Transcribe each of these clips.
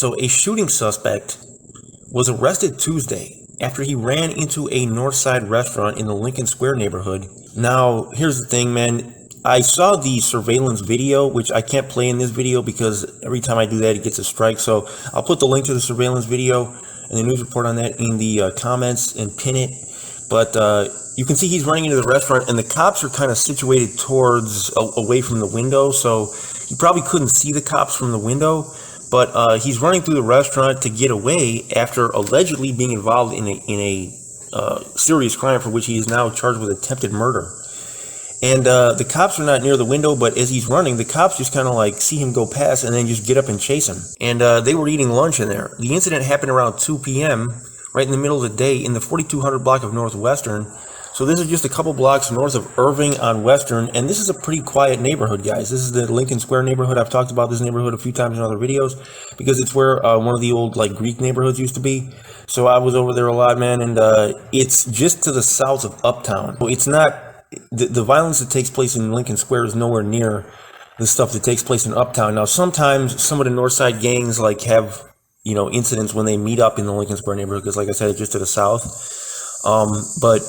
So a shooting suspect was arrested Tuesday after he ran into a Northside restaurant in the Lincoln Square neighborhood. Now, here's the thing, man. I saw the surveillance video, which I can't play in this video because every time I do that, it gets a strike. So I'll put the link to the surveillance video and the news report on that in the comments and pin it. But you can see he's running into the restaurant, and the cops are kind of situated towards away from the window, so he probably couldn't see the cops from the window. But he's running through the restaurant to get away after allegedly being involved in a serious crime for which he is now charged with attempted murder. And the cops are not near the window, but as he's running, the cops just kind of like see him go past and then just get up and chase him. And they were eating lunch in there. The incident happened around 2 p.m., right in the middle of the day in the 4200 block of Northwestern. So this is just a couple blocks north of Irving on Western, and this is a pretty quiet neighborhood, guys. This is the Lincoln Square neighborhood. I've talked about this neighborhood a few times in other videos because it's where one of the old like Greek neighborhoods used to be. So I was over there a lot, man, and it's just to the south of Uptown. So it's not the violence that takes place in Lincoln Square is nowhere near the stuff that takes place in Uptown. Now, sometimes some of the Northside gangs like have incidents when they meet up in the Lincoln Square neighborhood because, like I said, it's just to the south. But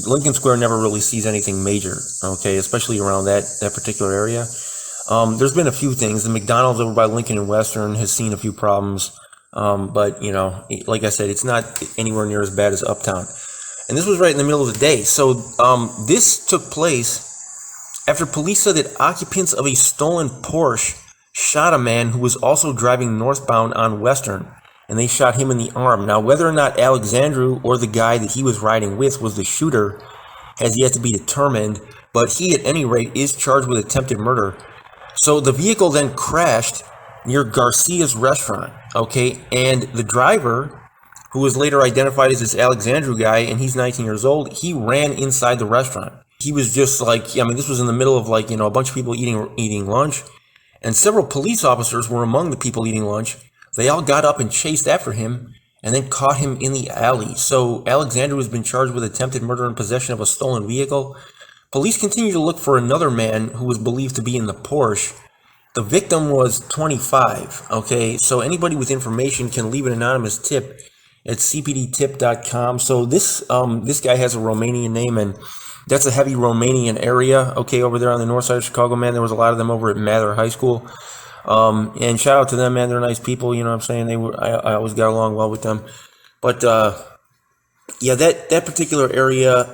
Lincoln Square never really sees anything major, okay, especially around that particular area. There's been a few things. The McDonald's over by Lincoln and Western has seen a few problems, but like I said, it's not anywhere near as bad as Uptown. And this was right in the middle of the day. So this took place after police said that occupants of a stolen Porsche shot a man who was also driving northbound on Western, and they shot him in the arm. Now, whether or not Alexandru or the guy that he was riding with was the shooter has yet to be determined, but he, at any rate, is charged with attempted murder. So the vehicle then crashed near Garcia's restaurant, okay, and the driver, who was later identified as this Alexandru guy, and he's 19 years old, he ran inside the restaurant. He was just like, this was in the middle of a bunch of people eating lunch, and several police officers were among the people eating lunch. They all got up and chased after him and then caught him in the alley. So Alexandru has been charged with attempted murder and possession of a stolen vehicle. Police continue to look for another man who was believed to be in the Porsche. The victim was 25, okay? So anybody with information can leave an anonymous tip at cpdtip.com. So this guy has a Romanian name, and that's a heavy Romanian area, okay, over there on the north side of Chicago, man. There was a lot of them over at Mather High School. And shout out to them, man. They're nice people, you know what I'm saying? I always got along well with them. But yeah, that particular area,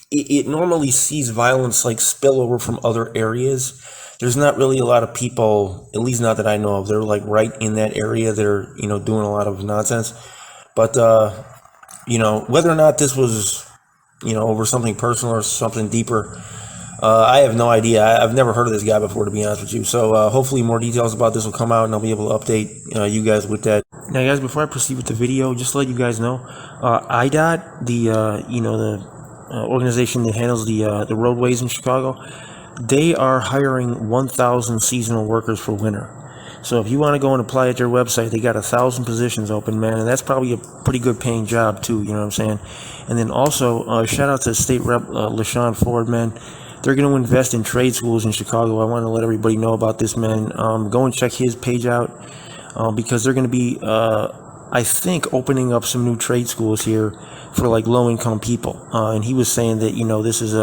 it normally sees violence like spill over from other areas. There's not really a lot of people, at least not that I know of. They're like right in that area. They're, doing a lot of nonsense. But whether or not this was, over something personal or something deeper, I have no idea. I've never heard of this guy before, to be honest with you. So hopefully more details about this will come out, and I'll be able to update you guys with that. Now, guys, before I proceed with the video, just to let you guys know, IDOT, the organization that handles the roadways in Chicago, they are hiring 1,000 seasonal workers for winter. So if you want to go and apply at their website, they got 1,000 positions open, man, and that's probably a pretty good paying job too, you know what I'm saying? And then also, shout out to State Rep LaShawn Ford, man. They're going to invest in trade schools in Chicago. I want to let everybody know about this, man. Go and check his page out because they're going to be, I think, opening up some new trade schools here for like low-income people. And he was saying that, this is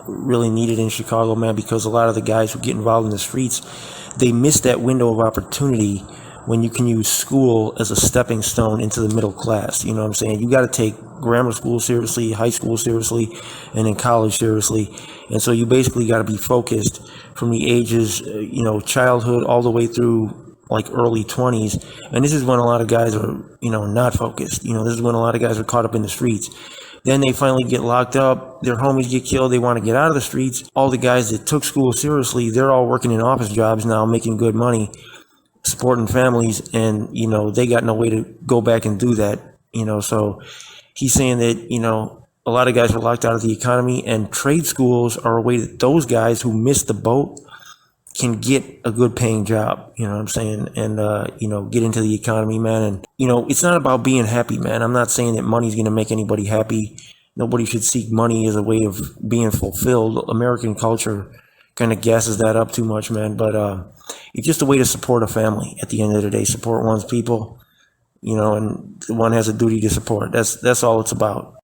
really needed in Chicago, man, because a lot of the guys who get involved in the streets, they miss that window of opportunity when you can use school as a stepping stone into the middle class. You know what I'm saying? You got to take grammar school seriously, high school seriously, and then college seriously. And so you basically got to be focused from the ages, childhood all the way through like early 20s. And this is when a lot of guys are, not focused. This is when a lot of guys are caught up in the streets. Then they finally get locked up. Their homies get killed. They want to get out of the streets. All the guys that took school seriously, they're all working in office jobs now, making good money, supporting families, and, they got no way to go back and do that, So he's saying that, a lot of guys are locked out of the economy, and trade schools are a way that those guys who missed the boat can get a good paying job, you know what I'm saying? And, get into the economy, man. And, it's not about being happy, man. I'm not saying that money's going to make anybody happy. Nobody should seek money as a way of being fulfilled. American culture kind of gasses that up too much, man. But it's just a way to support a family. At the end of the day, support one's people, and one has a duty to support. That's all it's about.